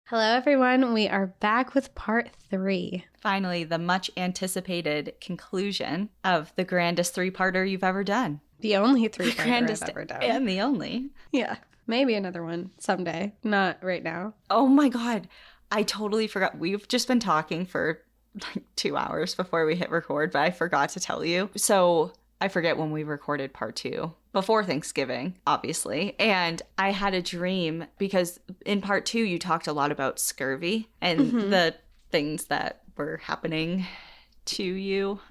Hello, everyone. We are back with part 3. Finally, the much anticipated conclusion of the grandest 3-parter you've ever done. The only 3-parter Grandest I've ever done. And the only. Yeah. Maybe another one someday. Not right now. Oh my God. I totally forgot. We've just been talking for like 2 hours before we hit record, but I forgot to tell you. So I forget when we recorded part 2. Before Thanksgiving, obviously. And I had a dream because in part 2, you talked a lot about scurvy and the things that were happening to you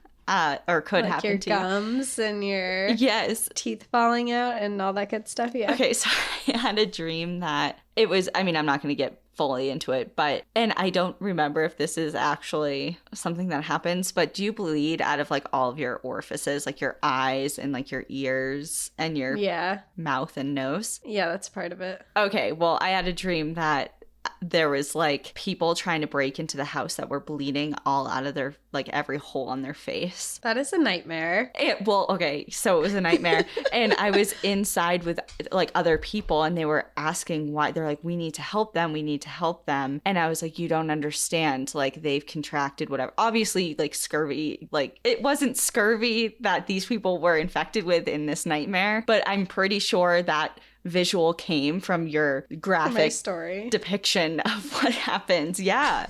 or could happen to you. Your gums and your yes, teeth falling out and all that good stuff. Yeah. Okay, so I had a dream that it was, I'm not going to get fully into it, and I don't remember if this is actually something that happens, but do you bleed out of like all of your orifices, like your eyes and like your ears and your mouth and nose? Yeah, that's part of it. Okay, well, I had a dream that there was like people trying to break into the house that were bleeding all out of their, like every hole on their face. That is a nightmare. Okay, so it was a nightmare. And I was inside with like other people and they were asking why. They're like, we need to help them. And I was like, you don't understand. Like they've contracted whatever. Obviously like scurvy, like it wasn't scurvy that these people were infected with in this nightmare, but I'm pretty sure that visual came from your graphic depiction of what happens. Yeah.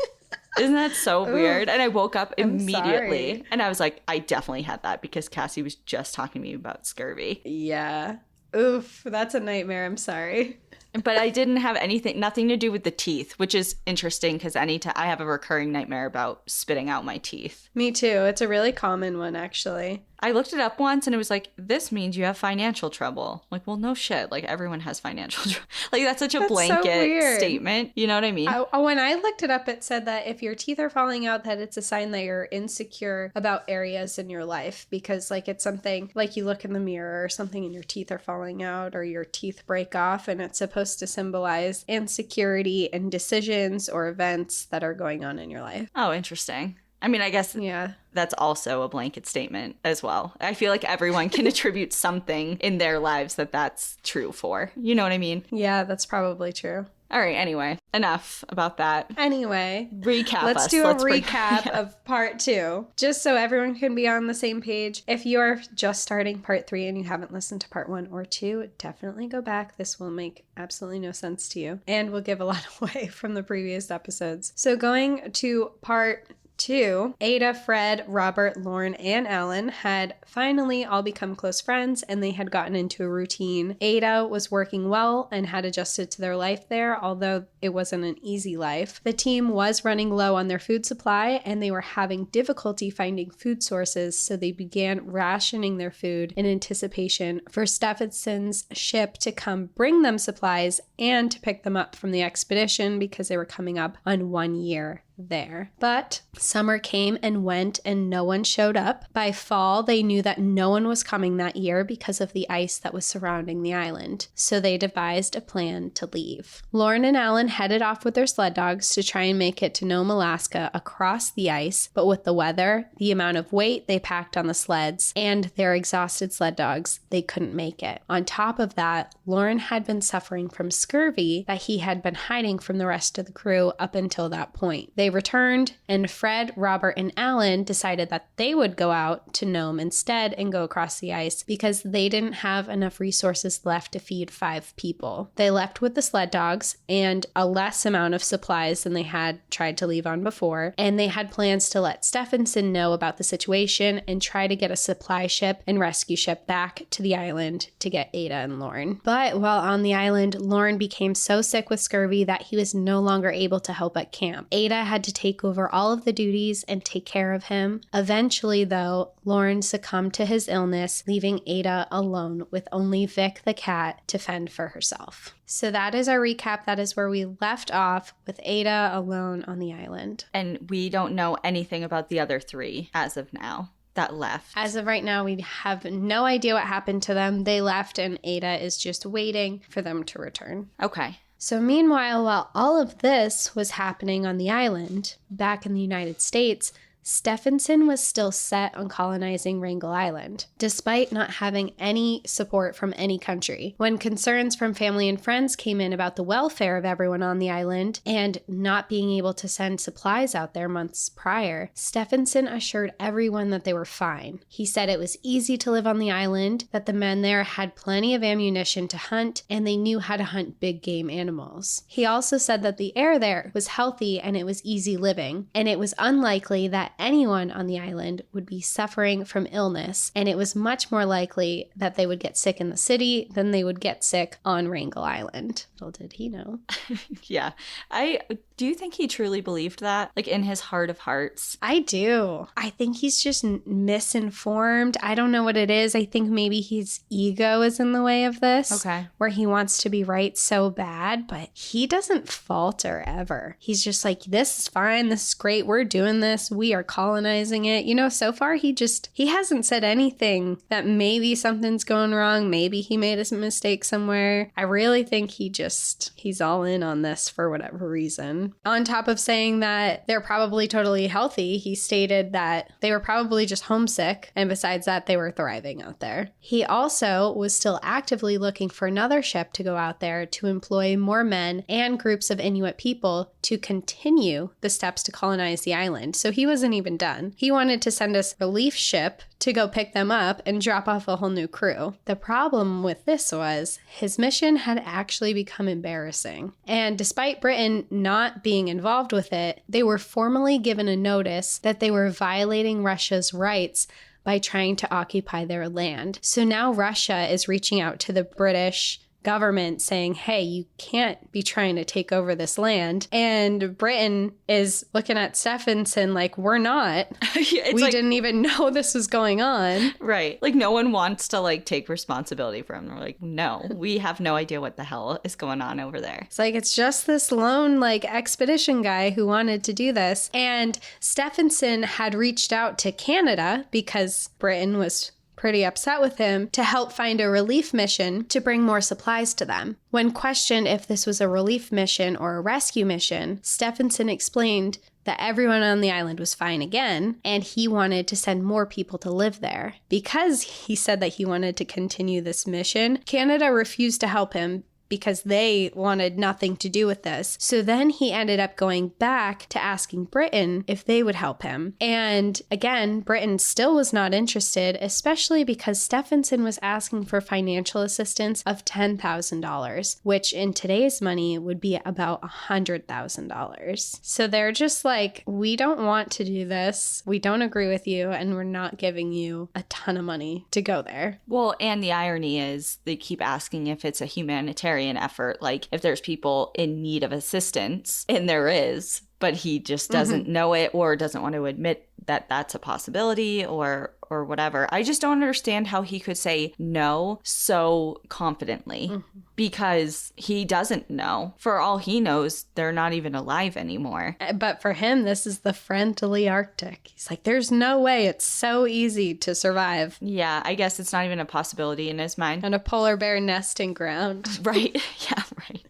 Isn't that so weird? And I woke up immediately and I was like, I definitely had that because Cassie was just talking to me about scurvy. Yeah. Oof, that's a nightmare. I'm sorry. But I didn't have nothing to do with the teeth, which is interesting because I have a recurring nightmare about spitting out my teeth. Me too. It's a really common one, actually. I looked it up once and it was like, this means you have financial trouble. Like, well, no shit. Like, everyone has financial trouble. Like, that's such a blanket statement. You know what I mean? When I looked it up, it said that if your teeth are falling out, that it's a sign that you're insecure about areas in your life. Because, like, it's something, like you look in the mirror or something and your teeth are falling out or your teeth break off. And it's supposed to symbolize insecurity in decisions or events that are going on in your life. Oh, interesting. I guess that's also a blanket statement as well. I feel like everyone can attribute something in their lives that's true for. You know what I mean? Yeah, that's probably true. All right, anyway, enough about that. Anyway, Let's do a recap of part 2, just so everyone can be on the same page. If you're just starting part 3 and you haven't listened to part 1 or 2, definitely go back. This will make absolutely no sense to you and will give a lot away from the previous episodes. So going to part 2, Ada, Fred, Robert, Lauren, and Alan had finally all become close friends and they had gotten into a routine. Ada was working well and had adjusted to their life there, although it wasn't an easy life. The team was running low on their food supply and they were having difficulty finding food sources, so they began rationing their food in anticipation for Steffanson's ship to come bring them supplies and to pick them up from the expedition because they were coming up on 1 year there. But summer came and went and no one showed up. By fall, they knew that no one was coming that year because of the ice that was surrounding the island. So they devised a plan to leave. Lauren and Alan headed off with their sled dogs to try and make it to Nome, Alaska across the ice, but with the weather, the amount of weight they packed on the sleds, and their exhausted sled dogs, they couldn't make it. On top of that, Lauren had been suffering from scurvy that he had been hiding from the rest of the crew up until that point. They returned, and Fred, Robert, and Alan decided that they would go out to Nome instead and go across the ice because they didn't have enough resources left to feed 5 people. They left with the sled dogs and a less amount of supplies than they had tried to leave on before, and they had plans to let Steffanson know about the situation and try to get a supply ship and rescue ship back to the island to get Ada and Lauren. But while on the island, Lauren became so sick with scurvy that he was no longer able to help at camp. Ada had to take over all of the duties and take care of him. Eventually, though, Lauren succumbed to his illness, leaving Ada alone with only Vic the cat to fend for herself. So that is our recap. That is where we left off, with Ada alone on the island. And we don't know anything about the other 3 as of now that left. As of right now, we have no idea what happened to them. They left and Ada is just waiting for them to return. Okay. So meanwhile, while all of this was happening on the island, back in the United States, Steffanson was still set on colonizing Wrangel Island, despite not having any support from any country. When concerns from family and friends came in about the welfare of everyone on the island and not being able to send supplies out there months prior, Steffanson assured everyone that they were fine. He said it was easy to live on the island, that the men there had plenty of ammunition to hunt, and they knew how to hunt big game animals. He also said that the air there was healthy and it was easy living, and it was unlikely that anyone on the island would be suffering from illness, and it was much more likely that they would get sick in the city than they would get sick on Wrangel Island. Little did he know. Yeah. Do you think he truly believed that? Like, in his heart of hearts? I do. I think he's just misinformed. I don't know what it is. I think maybe his ego is in the way of this. Okay. Where he wants to be right so bad, but he doesn't falter ever. He's just like, this is fine. This is great. We're doing this. We are colonizing it. You know, so far he hasn't said anything that maybe something's going wrong. Maybe he made a mistake somewhere. I really think he's all in on this for whatever reason. On top of saying that they're probably totally healthy, he stated that they were probably just homesick, and besides that, they were thriving out there. He also was still actively looking for another ship to go out there to employ more men and groups of Inuit people to continue the steps to colonize the island. So he wasn't even done. He wanted to send us a relief ship to go pick them up and drop off a whole new crew. The problem with this was his mission had actually become embarrassing. And despite Britain not being involved with it, they were formally given a notice that they were violating Russia's rights by trying to occupy their land. So now Russia is reaching out to the British government saying, hey, you can't be trying to take over this land. And Britain is looking at Steffanson like, we're not. We didn't even know this was going on. Right. Like, no one wants to, like, take responsibility for him. They're like, no, we have no idea what the hell is going on over there. It's like, it's just this lone, like, expedition guy who wanted to do this. And Steffanson had reached out to Canada because Britain was pretty upset with him to help find a relief mission to bring more supplies to them. When questioned if this was a relief mission or a rescue mission, Steffanson explained that everyone on the island was fine again, and he wanted to send more people to live there. Because he said that he wanted to continue this mission, Canada refused to help him because they wanted nothing to do with this. So then he ended up going back to asking Britain if they would help him. And again, Britain still was not interested, especially because Steffanson was asking for financial assistance of $10,000, which in today's money would be about $100,000. So they're just like, we don't want to do this. We don't agree with you, and we're not giving you a ton of money to go there. Well, and the irony is they keep asking if it's a humanitarian effort, like if there's people in need of assistance, and there is, but he just doesn't know it or doesn't want to admit that that's a possibility or whatever. I just don't understand how he could say no so confidently because he doesn't know. For all he knows, they're not even alive anymore. But for him, this is the friendly Arctic. He's like, there's no way. It's so easy to survive. Yeah, I guess it's not even a possibility in his mind. On a polar bear nesting ground. Right. Yeah, right.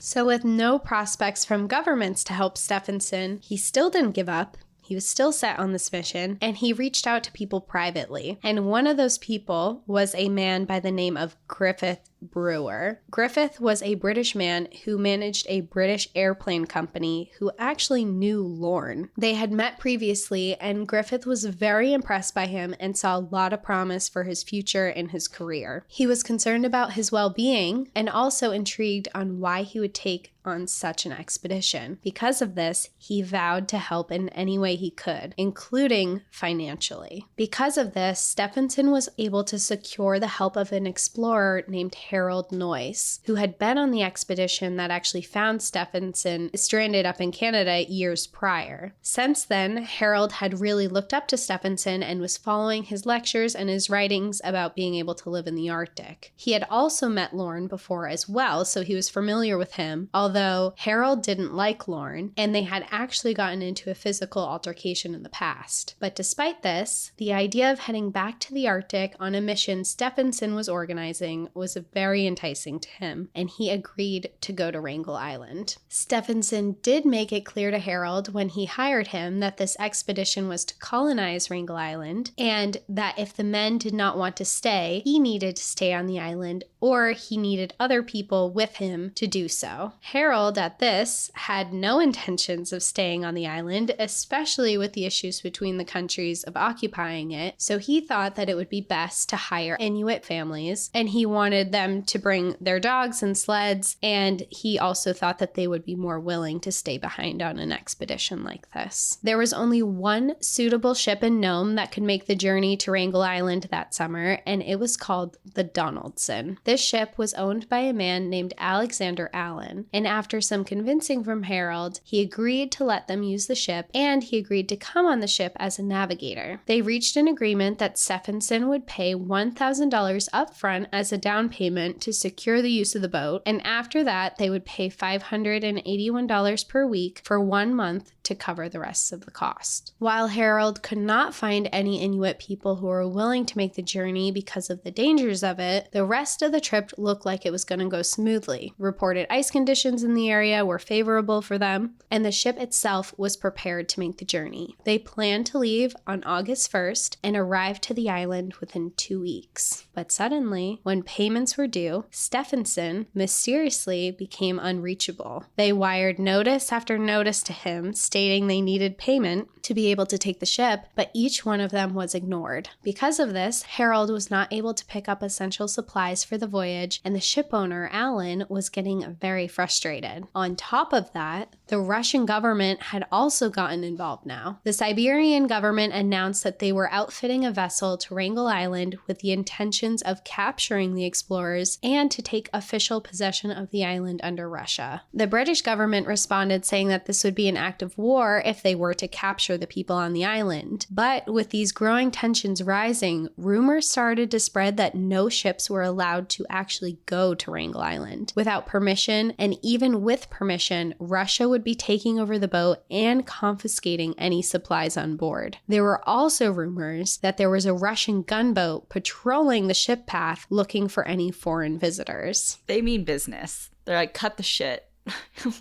So with no prospects from governments to help Steffanson, he still didn't give up. He was still set on this mission, and he reached out to people privately. And one of those people was a man by the name of Griffith Brewer. Griffith was a British man who managed a British airplane company who actually knew Lorne. They had met previously, and Griffith was very impressed by him and saw a lot of promise for his future and his career. He was concerned about his well-being and also intrigued on why he would take on such an expedition. Because of this, he vowed to help in any way he could, including financially. Because of this, Steffanson was able to secure the help of an explorer named Harold Noyce, who had been on the expedition that actually found Steffanson stranded up in Canada years prior. Since then, Harold had really looked up to Steffanson and was following his lectures and his writings about being able to live in the Arctic. He had also met Lorne before as well, so he was familiar with him, although Harold didn't like Lorne, and they had actually gotten into a physical altercation in the past. But despite this, the idea of heading back to the Arctic on a mission Steffanson was organizing was a very enticing to him, and he agreed to go to Wrangel Island. Steffanson did make it clear to Harold when he hired him that this expedition was to colonize Wrangel Island, and that if the men did not want to stay, he needed to stay on the island, or he needed other people with him to do so. Harold, at this, had no intentions of staying on the island, especially with the issues between the countries of occupying it, so he thought that it would be best to hire Inuit families, and he wanted them to bring their dogs and sleds, and he also thought that they would be more willing to stay behind on an expedition like this. There was only one suitable ship in Nome that could make the journey to Wrangel Island that summer, and it was called the Donaldson. This ship was owned by a man named Alexander Allen, and after some convincing from Harold, he agreed to let them use the ship, and he agreed to come on the ship as a navigator. They reached an agreement that Steffanson would pay $1,000 up front as a down payment to secure the use of the boat, and after that, they would pay $581 per week for 1 month to cover the rest of the cost. While Harold could not find any Inuit people who were willing to make the journey because of the dangers of it, the rest of the trip looked like it was going to go smoothly. Reported ice conditions in the area were favorable for them, and the ship itself was prepared to make the journey. They planned to leave on August 1st and arrive to the island within 2 weeks. But suddenly, when payments were due, Steffanson mysteriously became unreachable. They wired notice after notice to him stating they needed payment to be able to take the ship, but each one of them was ignored. Because of this, Harold was not able to pick up essential supplies for the voyage, and the ship owner, Allen, was getting very frustrated. On top of that, the Russian government had also gotten involved now. The Siberian government announced that they were outfitting a vessel to Wrangel Island with the intentions of capturing the explorers and to take official possession of the island under Russia. The British government responded saying that this would be an act of war if they were to capture the people on the island. But with these growing tensions rising, rumors started to spread that no ships were allowed to actually go to Wrangel Island without permission, and even with permission, Russia would be taking over the boat and confiscating any supplies on board. There were also rumors that there was a Russian gunboat patrolling the ship path looking for any foreign visitors. They mean business. They're like, cut the shit.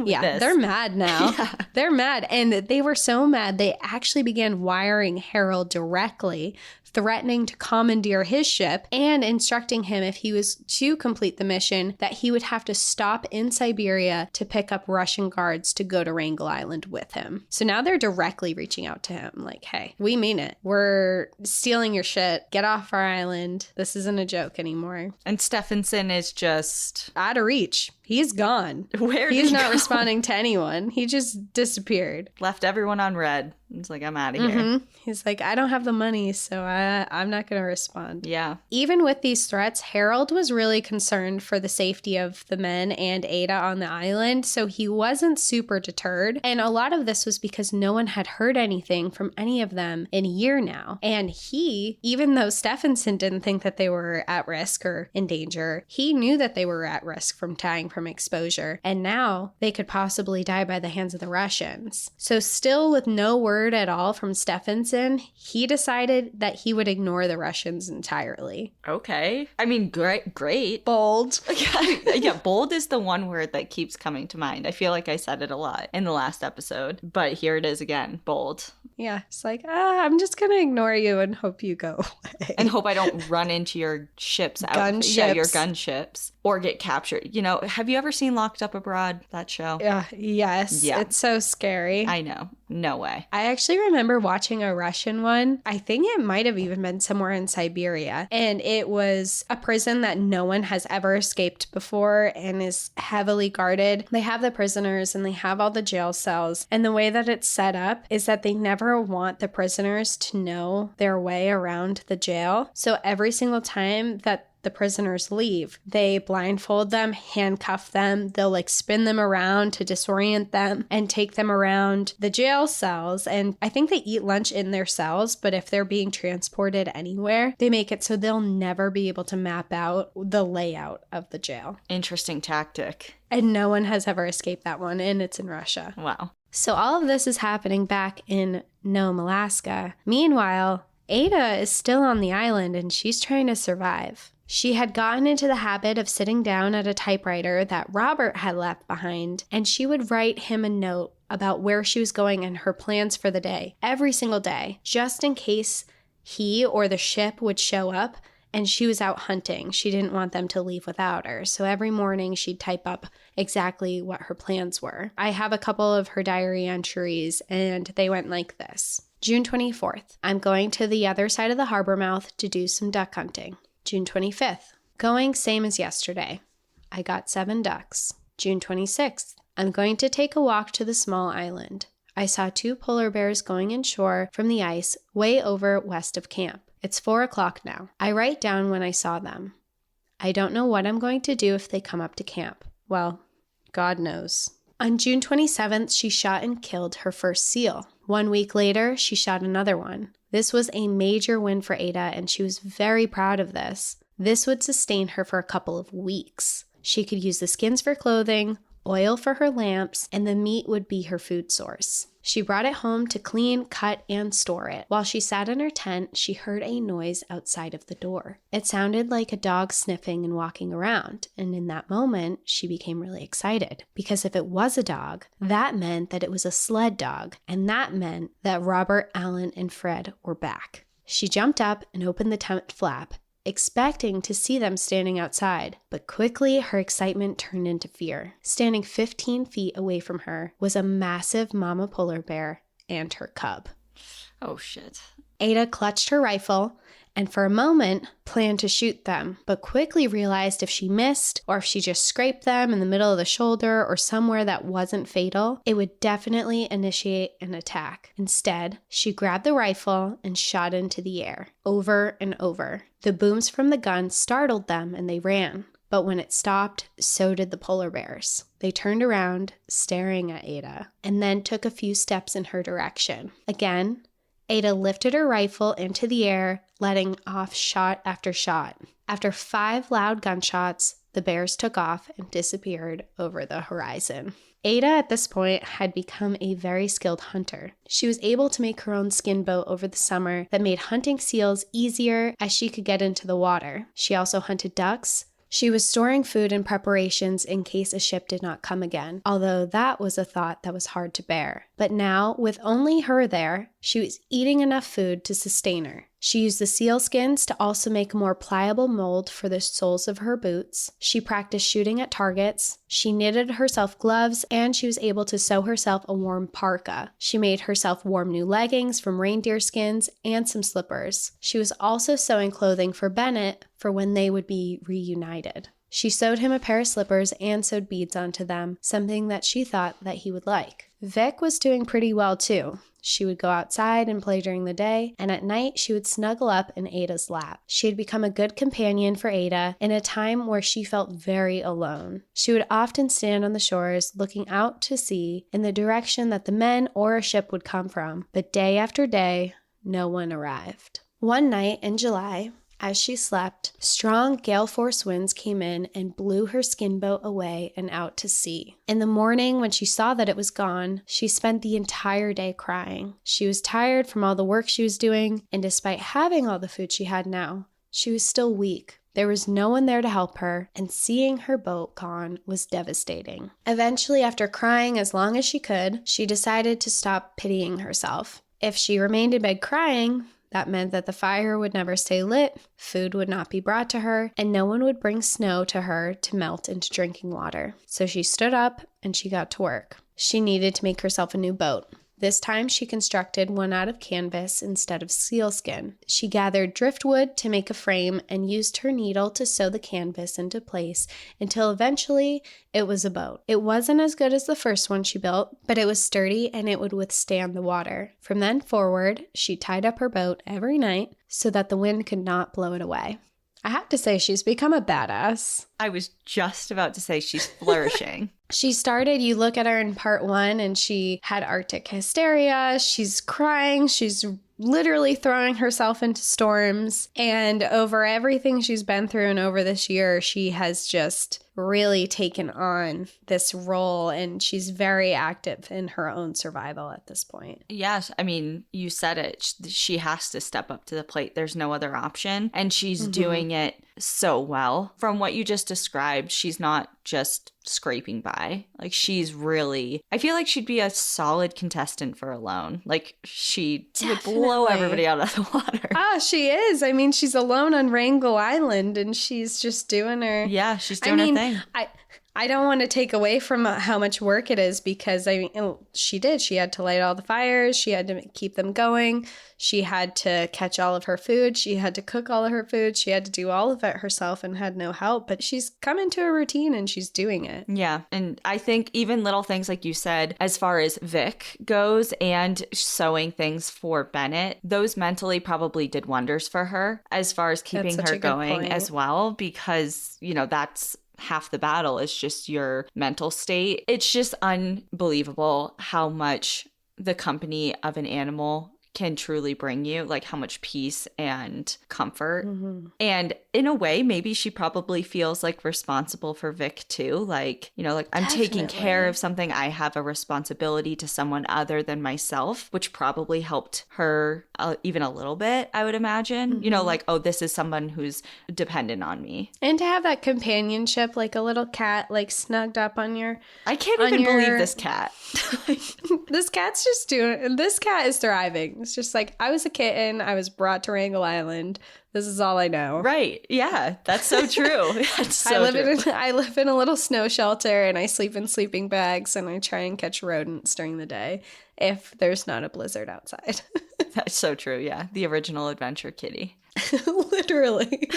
Yeah, they're mad now. Yeah. They're mad. And they were so mad, they actually began wiring Harold directly, threatening to commandeer his ship and instructing him if he was to complete the mission that he would have to stop in Siberia to pick up Russian guards to go to Wrangel Island with him. So now they're directly reaching out to him like, hey, we mean it. We're stealing your shit. Get off our island. This isn't a joke anymore. And Steffanson is just out of reach. He's gone. Where He's not responding to anyone. He just disappeared. Left everyone on red. He's like, I'm out of here. Mm-hmm. He's like, I don't have the money, so I'm not going to respond. Yeah. Even with these threats, Harold was really concerned for the safety of the men and Ada on the island, so he wasn't super deterred. And a lot of this was because no one had heard anything from any of them in a year now. And he, even though Steffanson didn't think that they were at risk or in danger, he knew that they were at risk from dying from exposure. And now they could possibly die by the hands of the Russians. So still with no word at all from Steffanson, he decided that he would ignore the Russians entirely. Okay. I mean, great. Bold. Yeah, bold is the one word that keeps coming to mind. I feel like I said it a lot in the last episode, but here it is again, bold. Yeah, it's like, I'm just going to ignore you and hope you go away. And hope I don't run into your ships out. Gunships. Yeah, your gunships. Or get captured. You know, have you ever seen Locked Up Abroad, that show? Yes. Yeah. It's so scary. I know. No way. I actually remember watching a Russian one. I think it might have even been somewhere in Siberia. And it was a prison that no one has ever escaped before and is heavily guarded. They have the prisoners and they have all the jail cells. And the way that it's set up is that they never want the prisoners to know their way around the jail. So every single time that the prisoners leave, they blindfold them, handcuff them, they'll like spin them around to disorient them and take them around the jail cells. And I think they eat lunch in their cells, but if they're being transported anywhere, they make it so they'll never be able to map out the layout of the jail. Interesting tactic. And no one has ever escaped that one, and it's in Russia. Wow. So all of this is happening back in Nome, Alaska. Meanwhile, Ada is still on the island and she's trying to survive. She had gotten into the habit of sitting down at a typewriter that Robert had left behind, and she would write him a note about where she was going and her plans for the day, every single day, just in case he or the ship would show up and she was out hunting. She didn't want them to leave without her. So every morning she'd type up exactly what her plans were. I have a couple of her diary entries, and they went like this. June 24th, I'm going to the other side of the harbor mouth to do some duck hunting. June 25th, going same as yesterday. I got 7 ducks. June 26th, I'm going to take a walk to the small island. I saw 2 polar bears going inshore from the ice way over west of camp. It's 4 o'clock now. I write down when I saw them. I don't know what I'm going to do if they come up to camp. Well, God knows. On June 27th, she shot and killed her first seal. 1 week later, she shot another one. This was a major win for Ada, and she was very proud of this. This would sustain her for a couple of weeks. She could use the skins for clothing, oil for her lamps, and the meat would be her food source. She brought it home to clean, cut, and store it. While she sat in her tent, she heard a noise outside of the door. It sounded like a dog sniffing and walking around, and in that moment, she became really excited. Because if it was a dog, that meant that it was a sled dog, and that meant that Robert, Alan, and Fred were back. She jumped up and opened the tent flap, expecting to see them standing outside, but quickly her excitement turned into fear. Standing 15 feet away from her was a massive mama polar bear and her cub. Oh, shit. Ada clutched her rifle and for a moment planned to shoot them, but quickly realized if she missed or if she just scraped them in the middle of the shoulder or somewhere that wasn't fatal, it would definitely initiate an attack. Instead, she grabbed the rifle and shot into the air, over and over. The booms from the gun startled them and they ran. But when it stopped, so did the polar bears. They turned around, staring at Ada, and then took a few steps in her direction. Again, Ada lifted her rifle into the air, letting off shot after shot. After 5 loud gunshots, the bears took off and disappeared over the horizon. Ada, at this point, had become a very skilled hunter. She was able to make her own skin boat over the summer that made hunting seals easier as she could get into the water. She also hunted ducks. She was storing food and preparations in case a ship did not come again, although that was a thought that was hard to bear. But now, with only her there, she was eating enough food to sustain her. She used the seal skins to also make a more pliable mold for the soles of her boots. She practiced shooting at targets. She knitted herself gloves, and she was able to sew herself a warm parka. She made herself warm new leggings from reindeer skins and some slippers. She was also sewing clothing for Bennett for when they would be reunited. She sewed him a pair of slippers and sewed beads onto them, something that she thought that he would like. Vic was doing pretty well too. She would go outside and play during the day, and at night she would snuggle up in Ada's lap. She had become a good companion for Ada in a time where she felt very alone. She would often stand on the shores looking out to sea in the direction that the men or a ship would come from, but day after day, no one arrived. One night in July, as she slept, strong gale force winds came in and blew her skin boat away and out to sea. In the morning, when she saw that it was gone, she spent the entire day crying. She was tired from all the work she was doing, and despite having all the food she had now, she was still weak. There was no one there to help her, and seeing her boat gone was devastating. Eventually, after crying as long as she could, she decided to stop pitying herself. If she remained in bed crying, that meant that the fire would never stay lit, food would not be brought to her, and no one would bring snow to her to melt into drinking water. So she stood up and she got to work. She needed to make herself a new boat. This time she constructed one out of canvas instead of sealskin. She gathered driftwood to make a frame and used her needle to sew the canvas into place until eventually it was a boat. It wasn't as good as the first one she built, but it was sturdy and it would withstand the water. From then forward, she tied up her boat every night so that the wind could not blow it away. I have to say, she's become a badass. I was just about to say she's flourishing. She started, you look at her in part 1, and she had Arctic hysteria. She's crying. She's literally throwing herself into storms. And over everything she's been through and over this year, she has just really taken on this role. And she's very active in her own survival at this point. Yes. I mean, you said it. She has to step up to the plate. There's no other option. And she's doing it so well. From what you just described, she's not just scraping by. Like, she's really, I feel like she'd be a solid contestant for Alone. Like, she would blow everybody out of the water. Ah, she is. I mean, she's alone on Wrangel Island and she's just doing her. Yeah, she's doing her thing. I don't want to take away from how much work it is because, I mean, she did. She had to light all the fires. She had to keep them going. She had to catch all of her food. She had to cook all of her food. She had to do all of it herself and had no help. But she's come into a routine and she's doing it. Yeah. And I think even little things like you said, as far as Vic goes and sewing things for Bennett, those mentally probably did wonders for her as far as keeping her going as well. Because, you know, that's half the battle is just your mental state. It's just unbelievable how much the company of an animal can truly bring you, like how much peace and comfort. Mm-hmm. And in a way, maybe she probably feels like responsible for Vic too. Like, you know, like I'm taking care of something. I have a responsibility to someone other than myself, which probably helped her even a little bit, I would imagine. Mm-hmm. You know, like, oh, this is someone who's dependent on me. And to have that companionship, like a little cat, like snugged up on your... I can't even believe this cat. This cat's just doing... This cat is thriving. It's just like, I was a kitten. I was brought to Wrangel Island. This is all I know. Right. Yeah. That's so true. That's so true. I live in a little snow shelter and I sleep in sleeping bags and I try and catch rodents during the day if there's not a blizzard outside. That's so true. Yeah. The original adventure kitty. Literally.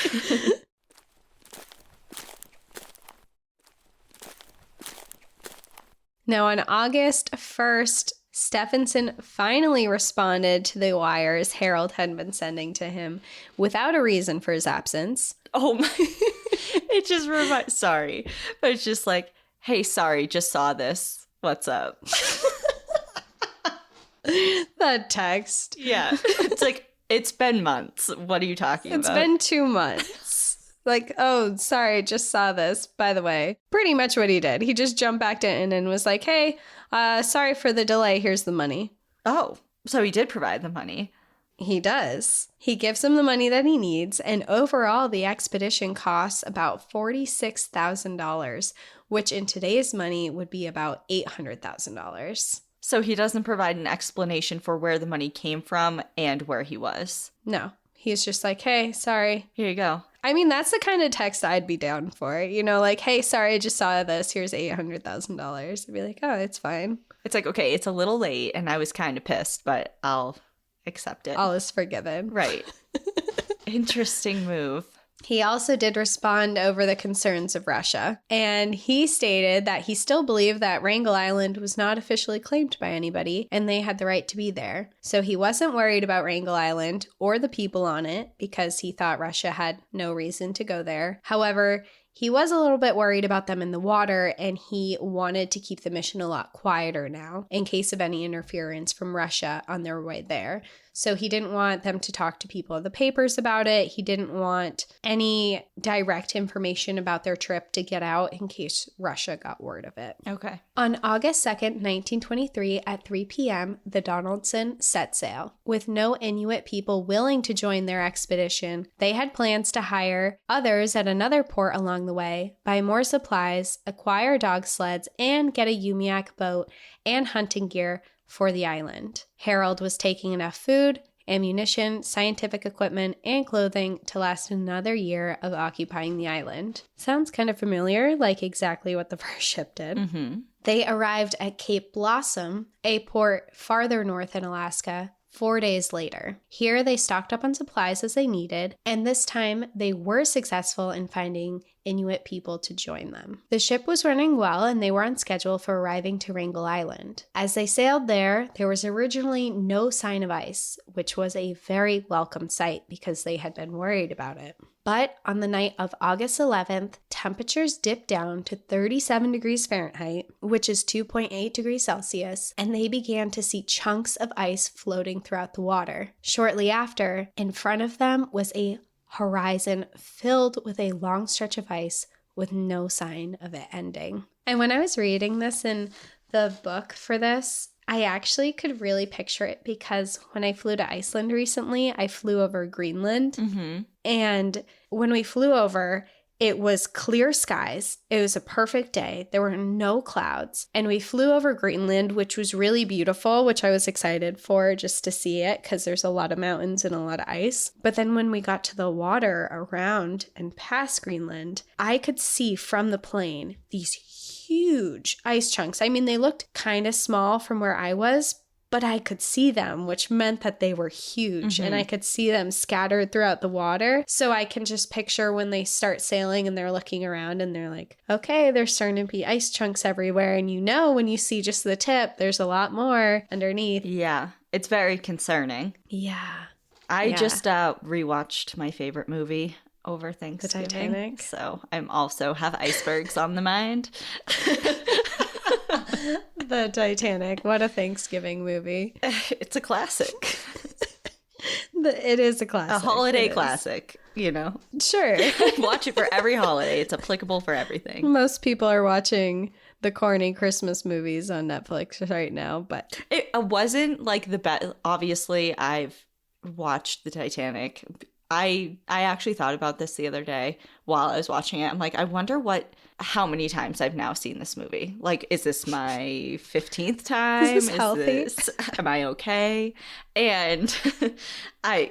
Now, on August 1st, Steffanson finally responded to the wires Harold had been sending to him without a reason for his absence. Oh my. It just reminds, sorry, but it's just like, hey, sorry, just saw this. What's up? That text. Yeah. It's like, it's been months. What are you talking about? It's been 2 months. Like, oh, sorry, just saw this, by the way. Pretty much what he did. He just jumped back in and was like, hey, sorry for the delay. Here's the money. Oh, so he did provide the money. He does. He gives him the money that he needs. And overall, the expedition costs about $46,000, which in today's money would be about $800,000. So he doesn't provide an explanation for where the money came from and where he was. No. He's just like, hey, sorry. Here you go. I mean, that's the kind of text I'd be down for. You know, like, hey, sorry, I just saw this. Here's $800,000. I'd be like, oh, it's fine. It's like, okay, it's a little late and I was kind of pissed, but I'll accept it. All is forgiven. Right. Interesting move. He also did respond over the concerns of Russia, and he stated that he still believed that Wrangel Island was not officially claimed by anybody, and they had the right to be there. So he wasn't worried about Wrangel Island or the people on it, because he thought Russia had no reason to go there. However, he was a little bit worried about them in the water, and he wanted to keep the mission a lot quieter now, in case of any interference from Russia on their way there. So he didn't want them to talk to people in the papers about it. He didn't want any direct information about their trip to get out in case Russia got word of it. Okay. On August 2nd, 1923, at 3 p.m., the Donaldson set sail. With no Inuit people willing to join their expedition, they had plans to hire others at another port along the way, buy more supplies, acquire dog sleds, and get a Umiak boat and hunting gear for the island. Harold was taking enough food, ammunition, scientific equipment, and clothing to last another year of occupying the island. Sounds kind of familiar, like exactly what the first ship did. Mm-hmm. They arrived at Cape Blossom, a port farther north in Alaska, 4 days later. Here they stocked up on supplies as they needed, and this time they were successful in finding Inuit people to join them. The ship was running well and they were on schedule for arriving to Wrangel Island. As they sailed there was originally no sign of ice, which was a very welcome sight because they had been worried about it. But on the night of August 11th, temperatures dipped down to 37 degrees Fahrenheit, which is 2.8 degrees Celsius, and they began to see chunks of ice floating throughout the water. Shortly after, in front of them was a horizon filled with a long stretch of ice with no sign of it ending. And when I was reading this in the book for this, I actually could really picture it because when I flew to Iceland recently, I flew over Greenland. Mm-hmm. And when we flew over, it was clear skies. It was a perfect day. There were no clouds. And we flew over Greenland, which was really beautiful, which I was excited for just to see it because there's a lot of mountains and a lot of ice. But then when we got to the water around and past Greenland, I could see from the plane these huge ice chunks. I mean, they looked kind of small from where I was, but I could see them, which meant that they were huge, and I could see them scattered throughout the water. So I can just picture when they start sailing and they're looking around and they're like, okay, there's starting to be ice chunks everywhere. And you know, when you see just the tip, there's a lot more underneath. Yeah, it's very concerning. Yeah. I just rewatched my favorite movie over Thanksgiving. The Titanic. So I'm also have icebergs on the mind. The Titanic. What a Thanksgiving movie. It's a classic. It is a classic. A holiday classic, you know. Sure. Watch it for every holiday. It's applicable for everything. Most people are watching the corny Christmas movies on Netflix right now, but it wasn't like the best. Obviously, I've watched the Titanic. I actually thought about this the other day while I was watching it. I'm like, I wonder how many times I've now seen this movie. Like, is this my 15th time? Is this healthy? Am I okay? And I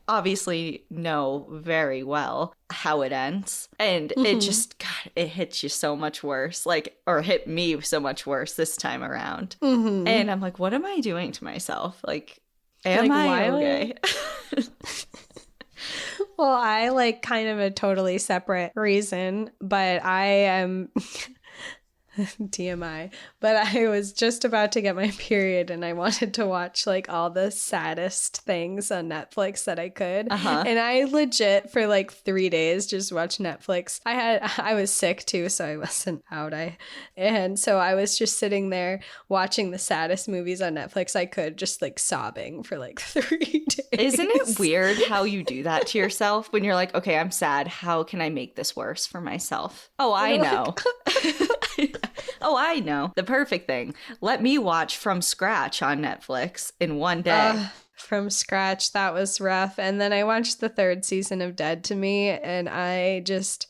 obviously know very well how it ends. And it just, God, it hits you so much worse. Or hit me so much worse this time around. And I'm like, what am I doing to myself? Am I okay? Well, I kind of a totally separate reason, but I am TMI, but I was just about to get my period and I wanted to watch all the saddest things on Netflix that I could. And I legit for 3 days just watched Netflix. I was sick too, so I wasn't out. And so I was just sitting there watching the saddest movies on Netflix I could, just sobbing for 3 days. Isn't it weird how you do that to yourself when you're like, okay, I'm sad. How can I make this worse for myself? Oh, I know. Oh, I know. The perfect thing. Let me watch From Scratch on Netflix in one day. From Scratch. That was rough. And then I watched the 3rd season of Dead to Me and I just...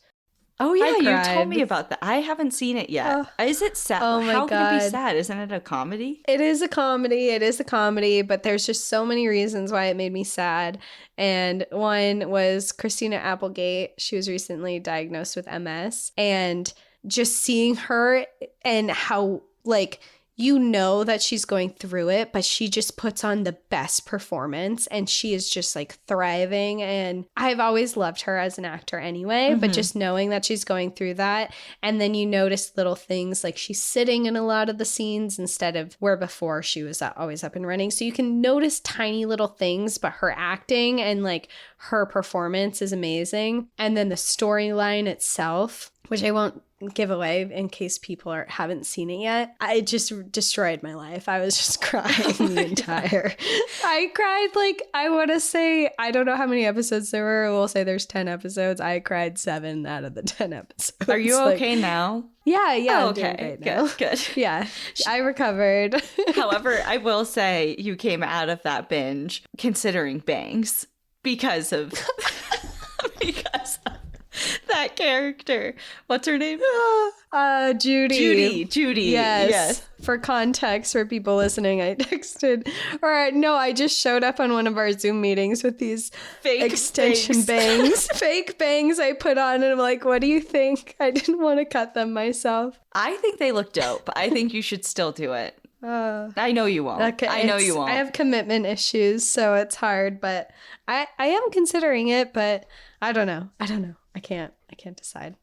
Oh, yeah. You told me about that. I haven't seen it yet. Is it sad? Oh, my God. Can it be sad? Isn't it a comedy? It is a comedy. It is a comedy, but there's just so many reasons why it made me sad. And one was Christina Applegate. She was recently diagnosed with MS. And just seeing her and how that she's going through it, but she just puts on the best performance and she is just thriving. And I've always loved her as an actor anyway, but just knowing that she's going through that. And then you notice little things like she's sitting in a lot of the scenes instead of where before she was always up and running. So you can notice tiny little things, but her acting and her performance is amazing. And then the storyline itself, which I won't give away in case people haven't seen it yet. I just destroyed my life. I was just crying the entire... I cried I want to say, I don't know how many episodes there were. We'll say there's 10 episodes. I cried 7 out of the 10 episodes. Are you okay now? Yeah. Oh, I'm doing okay. great now. Good. Yeah, I recovered. However, I will say you came out of that binge considering bangs because of... that character. What's her name? Judy. Judy. Yes. For context, for people listening, I texted, I just showed up on one of our Zoom meetings with these fake extension bangs. Fake bangs I put on, and I'm like, what do you think? I didn't want to cut them myself. I think they look dope. I think you should still do it. I know you won't. Okay, I know you won't. I have commitment issues, so it's hard, but I am considering it, but I don't know. I can't decide.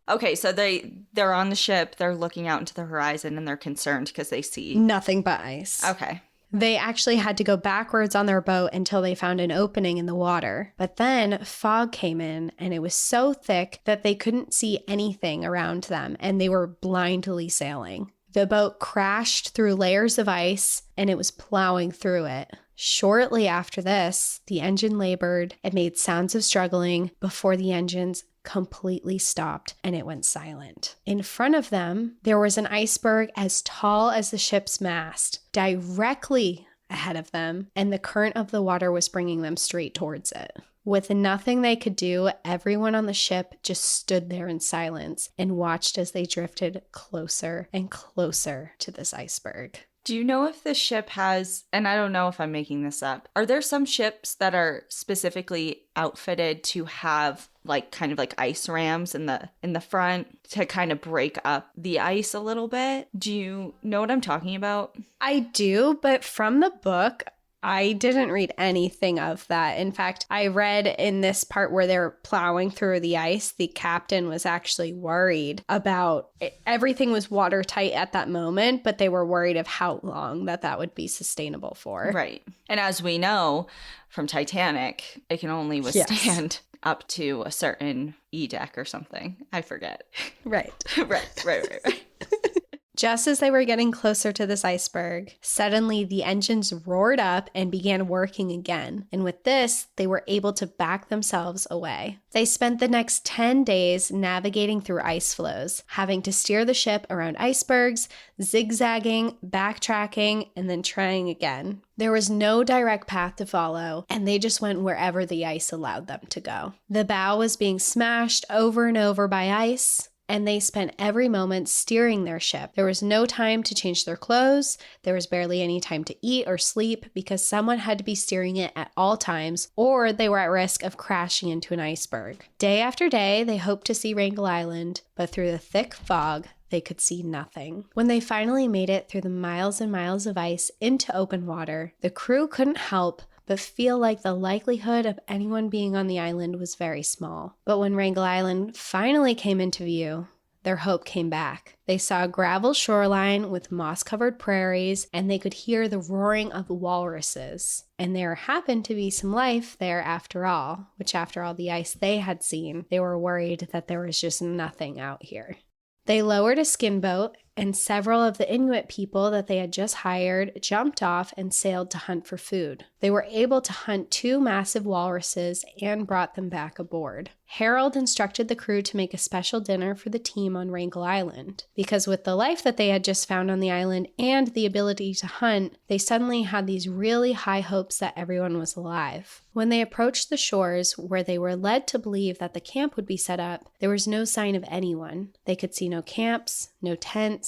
Okay, so they're on the ship, they're looking out into the horizon, and they're concerned because they see nothing but ice. Okay. They actually had to go backwards on their boat until they found an opening in the water. But then fog came in and it was so thick that they couldn't see anything around them and they were blindly sailing. The boat crashed through layers of ice and it was plowing through it. Shortly after this, the engine labored and made sounds of struggling before the engines completely stopped and it went silent. In front of them, there was an iceberg as tall as the ship's mast, directly ahead of them, and the current of the water was bringing them straight towards it. With nothing they could do, everyone on the ship just stood there in silence and watched as they drifted closer and closer to this iceberg. Do you know if the ship has, and I don't know if I'm making this up, are there some ships that are specifically outfitted to have like kind of like ice rams in the front to kind of break up the ice a little bit? Do you know what I'm talking about? I do, but from the book, I didn't read anything of that. In fact, I read in this part where they're plowing through the ice, the captain was actually worried about it. Everything was watertight at that moment, but they were worried of how long that would be sustainable for. Right. And as we know from Titanic, it can only withstand up to a certain E deck or something. I forget. Right. Right. Just as they were getting closer to this iceberg, suddenly the engines roared up and began working again. And with this, they were able to back themselves away. They spent the next 10 days navigating through ice floes, having to steer the ship around icebergs, zigzagging, backtracking, and then trying again. There was no direct path to follow, and they just went wherever the ice allowed them to go. The bow was being smashed over and over by ice, and they spent every moment steering their ship. There was no time to change their clothes. There was barely any time to eat or sleep because someone had to be steering it at all times, or they were at risk of crashing into an iceberg. Day after day, they hoped to see Wrangel Island, but through the thick fog, they could see nothing. When they finally made it through the miles and miles of ice into open water, the crew couldn't help but feel like the likelihood of anyone being on the island was very small. But when Wrangel Island finally came into view, their hope came back. They saw a gravel shoreline with moss-covered prairies, and they could hear the roaring of walruses. And there happened to be some life there after all, which after all the ice they had seen, they were worried that there was just nothing out here. They lowered a skin boat, and several of the Inuit people that they had just hired jumped off and sailed to hunt for food. They were able to hunt 2 massive walruses and brought them back aboard. Harold instructed the crew to make a special dinner for the team on Wrangel Island, because with the life that they had just found on the island and the ability to hunt, they suddenly had these really high hopes that everyone was alive. When they approached the shores where they were led to believe that the camp would be set up, there was no sign of anyone. They could see no camps, no tents,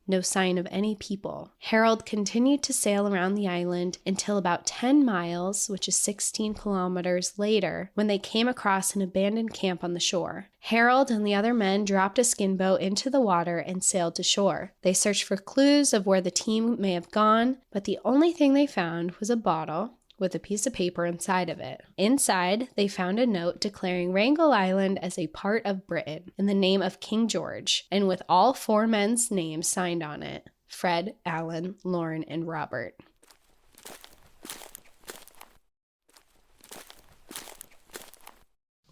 no sign of any people. Harold continued to sail around the island until about 10 miles, which is 16 kilometers later, when they came across an abandoned camp on the shore. Harold and the other men dropped a skin boat into the water and sailed to shore. They searched for clues of where the team may have gone, but the only thing they found was a bottle with a piece of paper inside of it. Inside, they found a note declaring Wrangel Island as a part of Britain in the name of King George, and with all 4 men's names signed on it: Fred, Alan, Lauren, and Robert.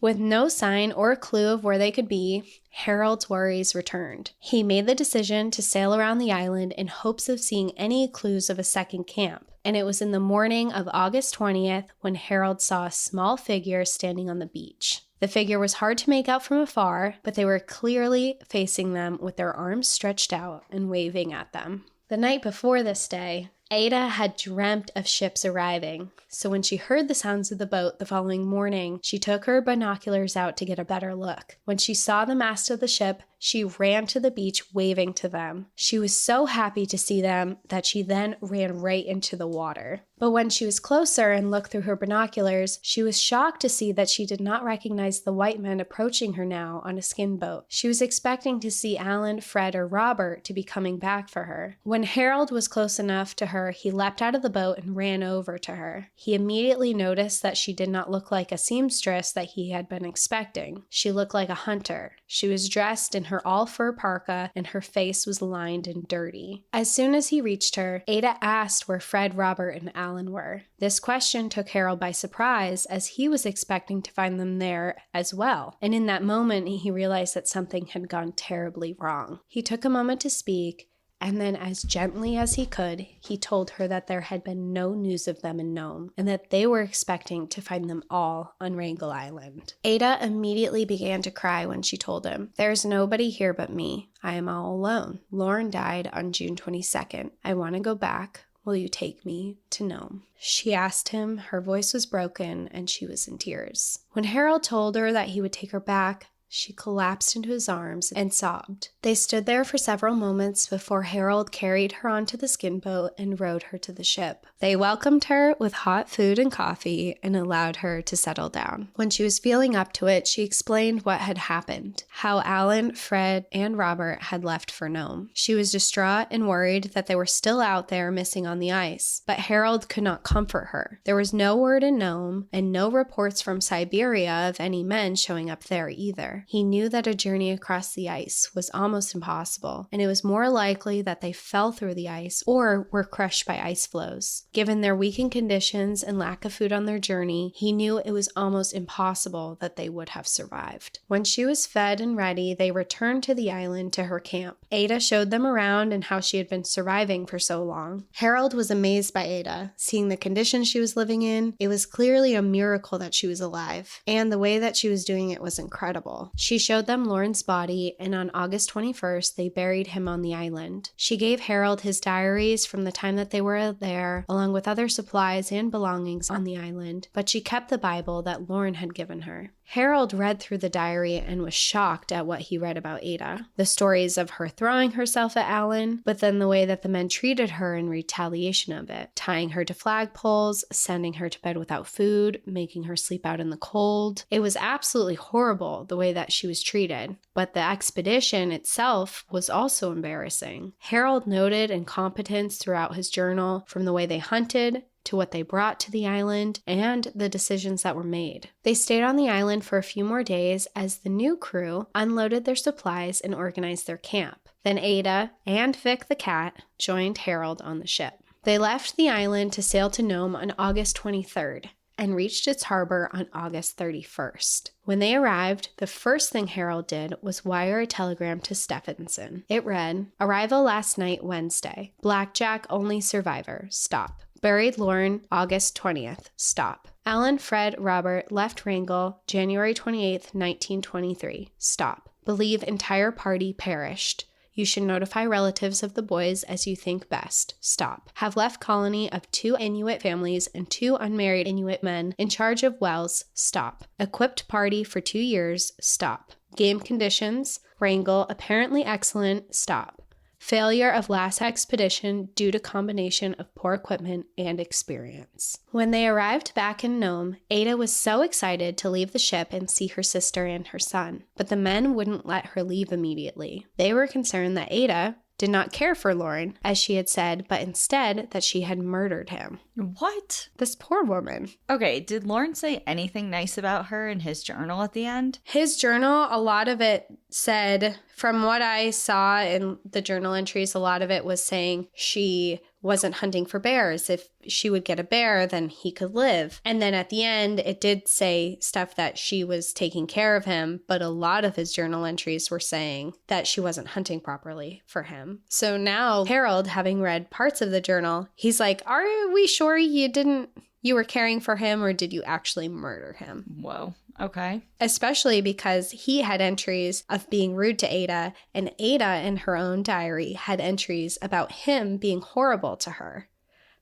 With no sign or clue of where they could be, Harold's worries returned. He made the decision to sail around the island in hopes of seeing any clues of a second camp. And it was in the morning of August 20th when Harold saw a small figure standing on the beach. The figure was hard to make out from afar, but they were clearly facing them with their arms stretched out and waving at them. The night before this day, Ada had dreamt of ships arriving, so when she heard the sounds of the boat the following morning, she took her binoculars out to get a better look. When she saw the mast of the ship, she ran to the beach waving to them. She was so happy to see them that she then ran right into the water. But when she was closer and looked through her binoculars, she was shocked to see that she did not recognize the white men approaching her now on a skin boat. She was expecting to see Alan, Fred, or Robert to be coming back for her. When Harold was close enough to her, he leapt out of the boat and ran over to her. He immediately noticed that she did not look like a seamstress that he had been expecting. She looked like a hunter. She was dressed in her all-fur parka, and her face was lined and dirty. As soon as he reached her, Ada asked where Fred, Robert, and Alan were. This question took Harold by surprise, as he was expecting to find them there as well. And in that moment, he realized that something had gone terribly wrong. He took a moment to speak, and then as gently as he could, he told her that there had been no news of them in Nome, and that they were expecting to find them all on Wrangel Island. Ada immediately began to cry when she told him, "There's nobody here but me. I am all alone. Lauren died on June 22nd. I want to go back. will you take me to Nome? She asked him. Her voice was broken and she was in tears. When Harold told her that he would take her back, she collapsed into his arms and sobbed. They stood there for several moments before Harold carried her onto the skin boat and rowed her to the ship. They welcomed her with hot food and coffee and allowed her to settle down. When she was feeling up to it, she explained what had happened, how Alan, Fred, and Robert had left for Nome. She was distraught and worried that they were still out there missing on the ice, but Harold could not comfort her. There was no word in Nome and no reports from Siberia of any men showing up there either. He knew that a journey across the ice was almost impossible, and it was more likely that they fell through the ice or were crushed by ice floes. Given their weakened conditions and lack of food on their journey, he knew it was almost impossible that they would have survived. When she was fed and ready, they returned to the island to her camp. Ada showed them around and how she had been surviving for so long. Harold was amazed by Ada, seeing the conditions she was living in. It was clearly a miracle that she was alive, and the way that she was doing it was incredible. She showed them Lauren's body, and on August 21st, they buried him on the island. She gave Harold his diaries from the time that they were there, along with other supplies and belongings on the island, but she kept the Bible that Lauren had given her. Harold read through the diary and was shocked at what he read about Ada. The stories of her throwing herself at Alan, but then the way that the men treated her in retaliation of it, tying her to flagpoles, sending her to bed without food, making her sleep out in the cold. It was absolutely horrible the way that she was treated, but the expedition itself was also embarrassing. Harold noted incompetence throughout his journal, from the way they hunted, to what they brought to the island, and the decisions that were made. They stayed on the island for a few more days as the new crew unloaded their supplies and organized their camp. Then Ada and Vic the cat joined Harold on the ship. They left the island to sail to Nome on August 23rd and reached its harbor on August 31st. When they arrived, the first thing Harold did was wire a telegram to Steffanson. It read, "Arrival last night, Wednesday. Blackjack only survivor. Stop. Buried Lauren, August 20th. Stop. Alan, Fred, Robert left Wrangel, January 28th, 1923. Stop. Believe entire party perished. You should notify relatives of the boys as you think best. Stop. Have left colony of 2 Inuit families and 2 unmarried Inuit men in charge of wells. Stop. Equipped party for 2 years. Stop. Game conditions. Wrangel apparently excellent. Stop. Failure of last expedition due to combination of poor equipment and experience." When they arrived back in Nome, Ada was so excited to leave the ship and see her sister and her son, but the men wouldn't let her leave immediately. They were concerned that Ada did not care for Lauren, as she had said, but instead that she had murdered him. What? This poor woman. Okay, did Lauren say anything nice about her in his journal at the end? His journal, a lot of it said, from what I saw in the journal entries, a lot of it was saying she wasn't hunting for bears. If she would get a bear, then he could live. And then at the end, it did say stuff that she was taking care of him, but a lot of his journal entries were saying that she wasn't hunting properly for him. So now Harold, having read parts of the journal, he's like, are we sure you were caring for him, or did you actually murder him? Whoa. Okay. Especially because he had entries of being rude to Ada, and Ada in her own diary had entries about him being horrible to her.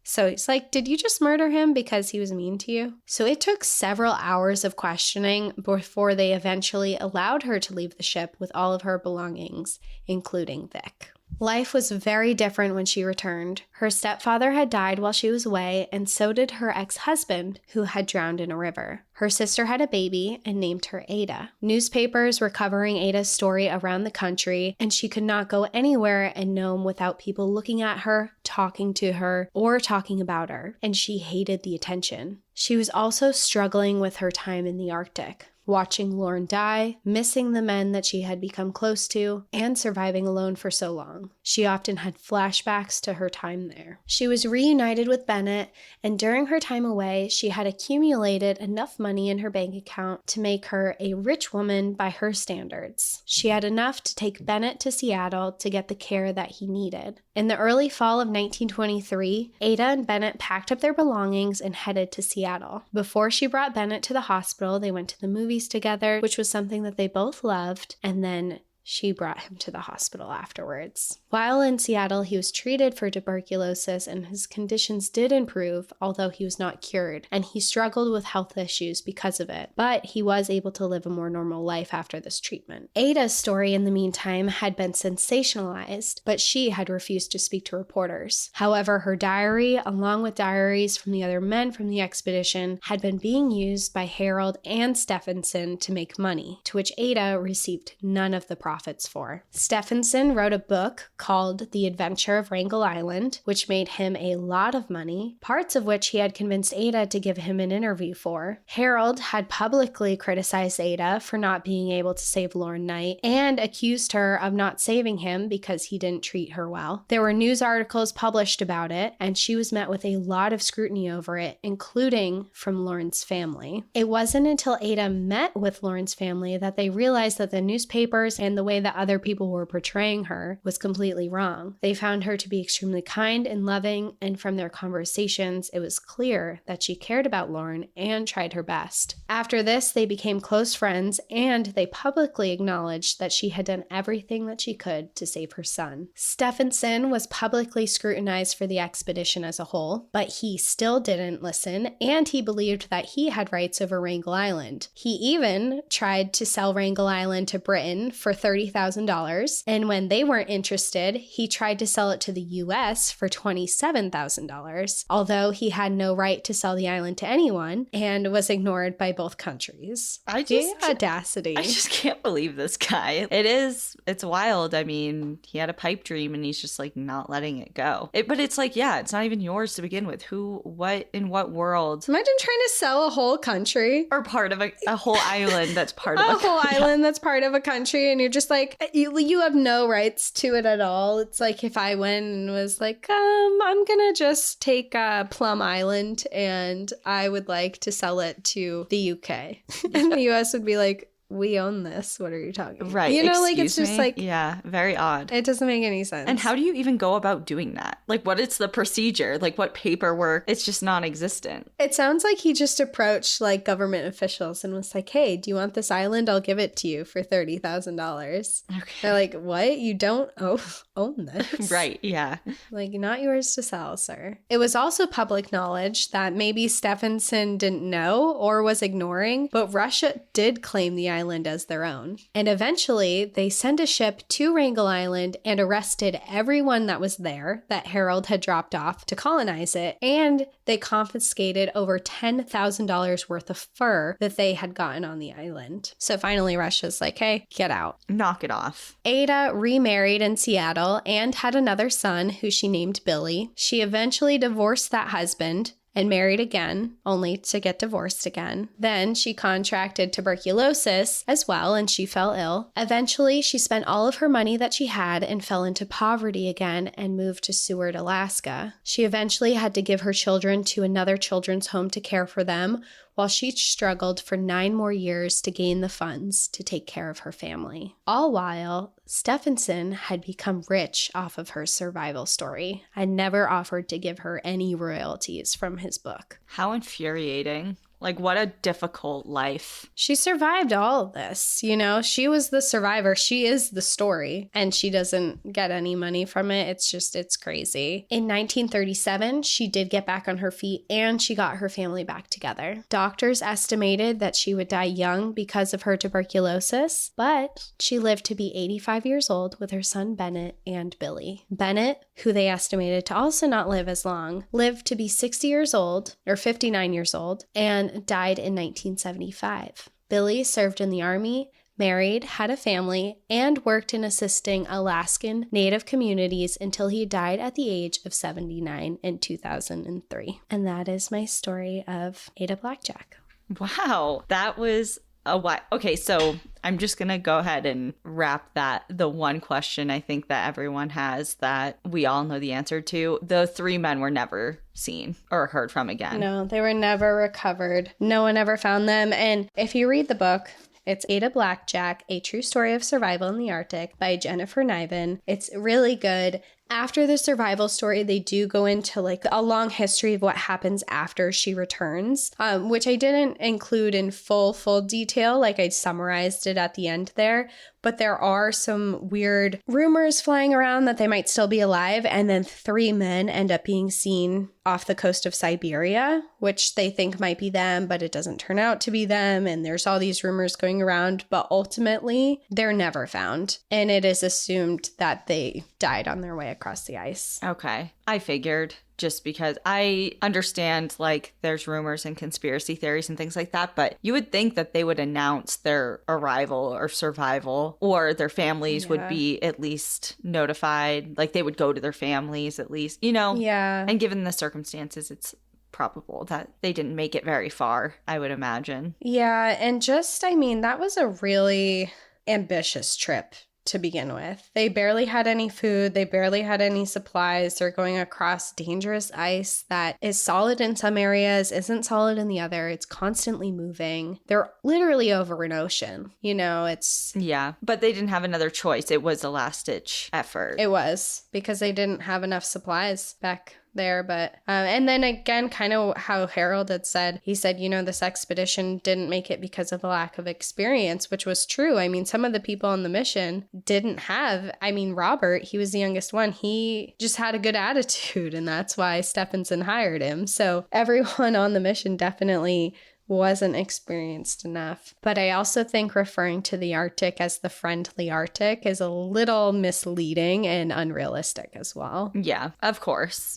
So it's like, did you just murder him because he was mean to you? So it took several hours of questioning before they eventually allowed her to leave the ship with all of her belongings, including Vic. Life was very different when she returned. Her stepfather had died while she was away, and so did her ex-husband, who had drowned in a river. Her sister had a baby and named her Ada. Newspapers were covering Ada's story around the country, and she could not go anywhere in Nome without people looking at her, talking to her, or talking about her, and she hated the attention. She was also struggling with her time in the Arctic, watching Lauren die, missing the men that she had become close to, and surviving alone for so long. She often had flashbacks to her time there. She was reunited with Bennett, and during her time away, she had accumulated enough money in her bank account to make her a rich woman by her standards. She had enough to take Bennett to Seattle to get the care that he needed. In the early fall of 1923, Ada and Bennett packed up their belongings and headed to Seattle. Before she brought Bennett to the hospital, they went to the movies together, which was something that they both loved, and then she brought him to the hospital afterwards. While in Seattle, he was treated for tuberculosis and his conditions did improve, although he was not cured, and he struggled with health issues because of it. But he was able to live a more normal life after this treatment. Ada's story, in the meantime, had been sensationalized, but she had refused to speak to reporters. However, her diary, along with diaries from the other men from the expedition, had been being used by Harold and Steffanson to make money, to which Ada received none of the profits for. Steffanson wrote a book called The Adventure of Wrangel Island, which made him a lot of money, parts of which he had convinced Ada to give him an interview for. Harold had publicly criticized Ada for not being able to save Lauren Knight and accused her of not saving him because he didn't treat her well. There were news articles published about it, and she was met with a lot of scrutiny over it, including from Lauren's family. It wasn't until Ada met with Lauren's family that they realized that the newspapers and the way that other people were portraying her was completely wrong. They found her to be extremely kind and loving, and from their conversations, it was clear that she cared about Lauren and tried her best. After this, they became close friends, and they publicly acknowledged that she had done everything that she could to save her son. Steffanson was publicly scrutinized for the expedition as a whole, but he still didn't listen, and he believed that he had rights over Wrangel Island. He even tried to sell Wrangel Island to Britain for $30,000, and when they weren't interested, he tried to sell it to the US for $27,000, although he had no right to sell the island to anyone and was ignored by both countries. The audacity. I just can't believe this guy. It's wild. I mean, he had a pipe dream and he's just like not letting it go. But it's like, yeah, it's not even yours to begin with. In what world? Imagine trying to sell a whole country. Or part of a whole island that's part of a whole island that's part of a country, and you're just like, you have no rights to it at all. It's like if I went and was like, I'm gonna just take Plum Island and I would like to sell it to the UK. And the US would be like, we own this. What are you talking about? Right. You know, like it's just like, yeah, very odd. It doesn't make any sense. And how do you even go about doing that? Like, what is the procedure? Like, what paperwork? It's just non-existent. It sounds like he just approached like government officials and was like, hey, do you want this island? I'll give it to you for $30,000. Okay. They're like, what? You don't own this. Right. Yeah. Like, not yours to sell, sir. It was also public knowledge that maybe Steffanson didn't know or was ignoring, but Russia did claim the island as their own. And eventually, they sent a ship to Wrangel Island and arrested everyone that was there that Harold had dropped off to colonize it, and they confiscated over $10,000 worth of fur that they had gotten on the island. So finally, Russia's like, hey, get out. Knock it off. Ada remarried in Seattle and had another son who she named Billy. She eventually divorced that husband and married again, only to get divorced again. Then she contracted tuberculosis as well, and she fell ill. Eventually, she spent all of her money that she had and fell into poverty again and moved to Seward, Alaska. She eventually had to give her children to another children's home to care for them, while she struggled for 9 more years to gain the funds to take care of her family. All while, Steffanson had become rich off of her survival story and never offered to give her any royalties from his book. How infuriating. Like, what a difficult life. She survived all of this, you know? She was the survivor. She is the story, and she doesn't get any money from it. It's crazy. In 1937, she did get back on her feet, and she got her family back together. Doctors estimated that she would die young because of her tuberculosis, but she lived to be 85 years old with her son Bennett and Billy. Bennett, who they estimated to also not live as long, lived to be 60 years old, or 59 years old, and died in 1975. Billy served in the Army, married, had a family, and worked in assisting Alaskan Native communities until he died at the age of 79 in 2003. And that is my story of Ada Blackjack. Wow, that was a while. Okay, so I'm just going to go ahead and wrap the one question I think that everyone has that we all know the answer to. The 3 men were never seen or heard from again. No, they were never recovered. No one ever found them. And if you read the book, it's Ada Blackjack, A True Story of Survival in the Arctic by Jennifer Niven. It's really good. After the survival story, they do go into like a long history of what happens after she returns, which I didn't include in full detail. Like I summarized it at the end there, but there are some weird rumors flying around that they might still be alive. And then 3 men end up being seen off the coast of Siberia, which they think might be them, but it doesn't turn out to be them. And there's all these rumors going around, but ultimately they're never found. And it is assumed that they died on their way across the ice. Okay. I figured, just because I understand, like, there's rumors and conspiracy theories and things like that, but you would think that they would announce their arrival or survival, or their families would be at least notified. Like, they would go to their families at least, you know? Yeah. And given the circumstances, it's probable that they didn't make it very far, I would imagine. Yeah. And just, I mean, that was a really ambitious trip to begin with. They barely had any food. They barely had any supplies. They're going across dangerous ice that is solid in some areas, isn't solid in the other. It's constantly moving. They're literally over an ocean. You know, it's... Yeah, but they didn't have another choice. It was a last-ditch effort. It was, because they didn't have enough supplies back there. But and then again, kind of how Harold had said, he said, you know, this expedition didn't make it because of a lack of experience, which was true. I mean, some of the people on the mission didn't have, I mean, Robert, he was the youngest one, he just had a good attitude, and that's why Steffanson hired him. So everyone on the mission definitely wasn't experienced enough. But I also think referring to the Arctic as the friendly Arctic is a little misleading and unrealistic as well. Yeah, of course.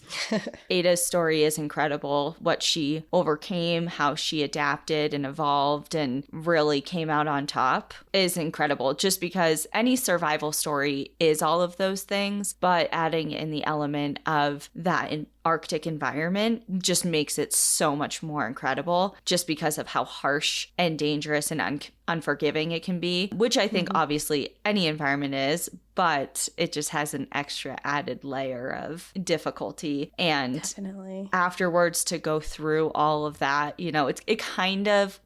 Ada's story is incredible. What she overcame, how she adapted and evolved and really came out on top is incredible, just because any survival story is all of those things, but adding in the element of that Arctic environment just makes it so much more incredible, just because of how harsh and dangerous and unforgiving it can be, which I think obviously any environment is, but it just has an extra added layer of difficulty. And definitely afterwards to go through all of that, you know, it kind of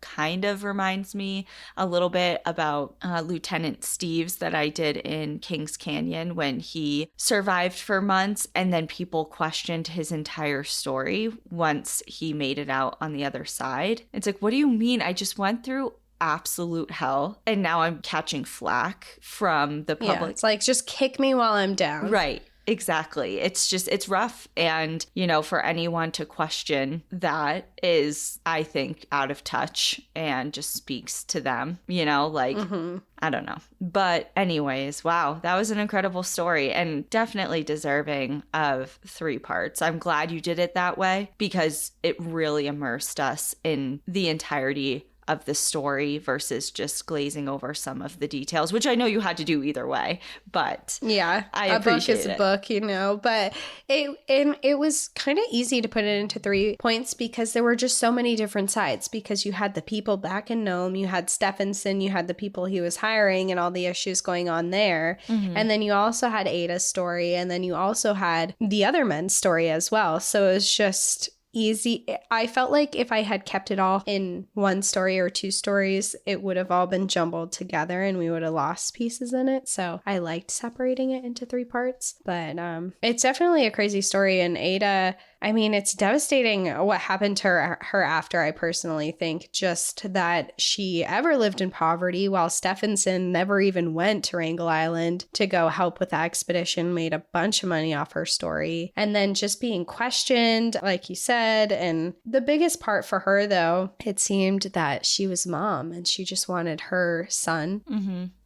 reminds me a little bit about Lieutenant Steve's that I did in Kings Canyon, when he survived for months and then people questioned his entire story once he made it out on the other side. It's like, what do you mean? I just went through absolute hell and now I'm catching flack from the public. Yeah, it's like, just kick me while I'm down. Right. Exactly. It's rough. And, you know, for anyone to question that is, I think, out of touch and just speaks to them, you know, like, I don't know. But anyways, wow, that was an incredible story and definitely deserving of 3 parts. I'm glad you did it that way, because it really immersed us in the entirety of the story versus just glazing over some of the details, which I know you had to do either way, but yeah, I appreciate a book is a book, you know, but it was kind of easy to put it into 3 points because there were just so many different sides, because you had the people back in Nome, you had Steffanson, you had the people he was hiring and all the issues going on there. And then you also had Ada's story, and then you also had the other men's story as well. So it was just easy. I felt like if I had kept it all in 1 story or 2 stories, it would have all been jumbled together and we would have lost pieces in it. So I liked separating it into 3 parts. But it's definitely a crazy story. And Ada, I mean, it's devastating what happened to her after, I personally think. Just that she ever lived in poverty, while Steffanson never even went to Wrangel Island to go help with the expedition, made a bunch of money off her story. And then just being questioned, like you said. And the biggest part for her, though, it seemed that she was mom and she just wanted her son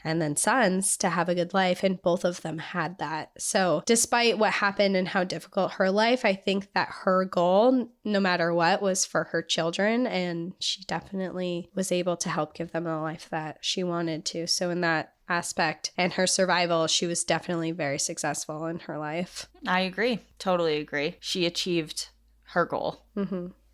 and then sons to have a good life, and both of them had that. So despite what happened and how difficult her life, I think that her goal, no matter what, was for her children, and she definitely was able to help give them the life that she wanted to. So in that aspect and her survival, she was definitely very successful in her life. I agree. Totally agree. She achieved her goal,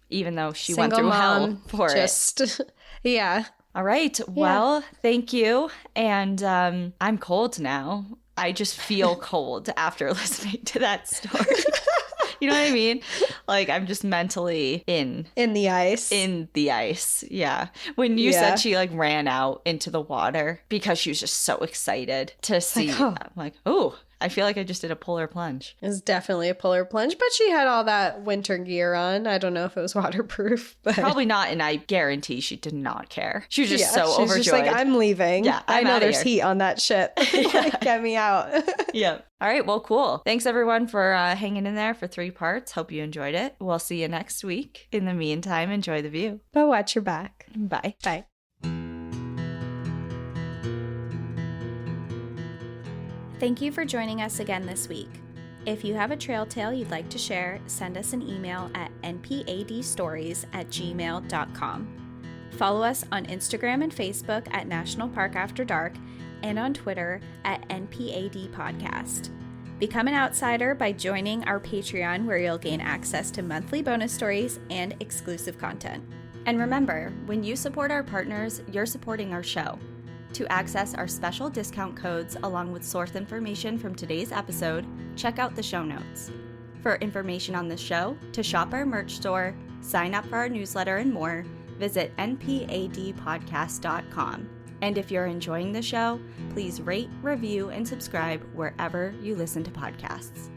even though she went Single through hell mom, for it. Yeah. All right. Well, thank you. And I'm cold now. I just feel cold after listening to that story. You know what I mean? Like, I'm just mentally in the ice. In the ice. Yeah. When you said she like ran out into the water because she was just so excited to see. I'm like, oh, I feel like I just did a polar plunge. It was definitely a polar plunge, but she had all that winter gear on. I don't know if it was waterproof, but Probably not, and I guarantee she did not care. She was just so she's overjoyed. just like, I'm leaving. Yeah, I I'm know outta there's here. heat on that ship. Like, get me out. Yeah. All right. Well, cool. Thanks everyone for hanging in there for 3 parts. Hope you enjoyed it. We'll see you next week. In the meantime, enjoy the view. But watch your back. Bye. Bye. Thank you for joining us again this week. If you have a trail tale you'd like to share, send us an email at npadstories@gmail.com. Follow us on Instagram and Facebook at National Park After Dark and on Twitter at NPAD Podcast. Become an outsider by joining our Patreon, where you'll gain access to monthly bonus stories and exclusive content. And remember, when you support our partners, you're supporting our show. To access our special discount codes along with source information from today's episode, check out the show notes. For information on the show, to shop our merch store, sign up for our newsletter, and more, visit npadpodcast.com. And if you're enjoying the show, please rate, review, and subscribe wherever you listen to podcasts.